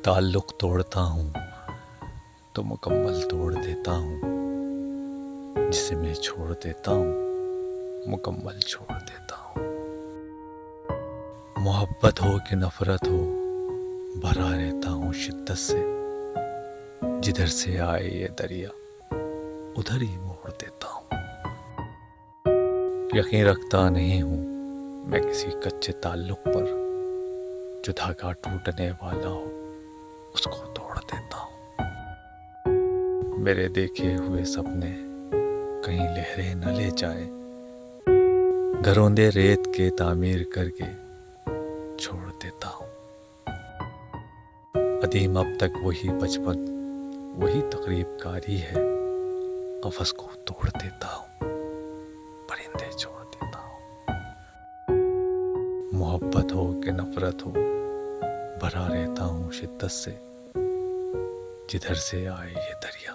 ताल्लुक तोड़ता हूँ तो मुकम्मल तोड़ देता हूँ, जिसे मैं छोड़ देता हूँ मुकम्मल छोड़ देता हूँ। मोहब्बत हो कि नफरत हो भरा रहता हूँ शिद्दत से, जिधर से आए ये दरिया उधर ही मोड़ देता हूँ। यकीन रखता नहीं हूँ मैं किसी कच्चे ताल्लुक पर, जो धागा टूटने वाला हो उसको तोड़ देता हूँ। मेरे देखे हुए सपने कहीं लहरें न ले जाए, घरोंदे रेत के तामीर करके छोड़ देता हूँ। अदीम अब तक वही बचपन वही तकरीब कारी है, कफस को तोड़ देता हूँ परिंदे छोड़ देता हूँ। मोहब्बत हो कि नफरत हो भरा रहता हूँ शिद्दत से, जिधर से आए ये दरिया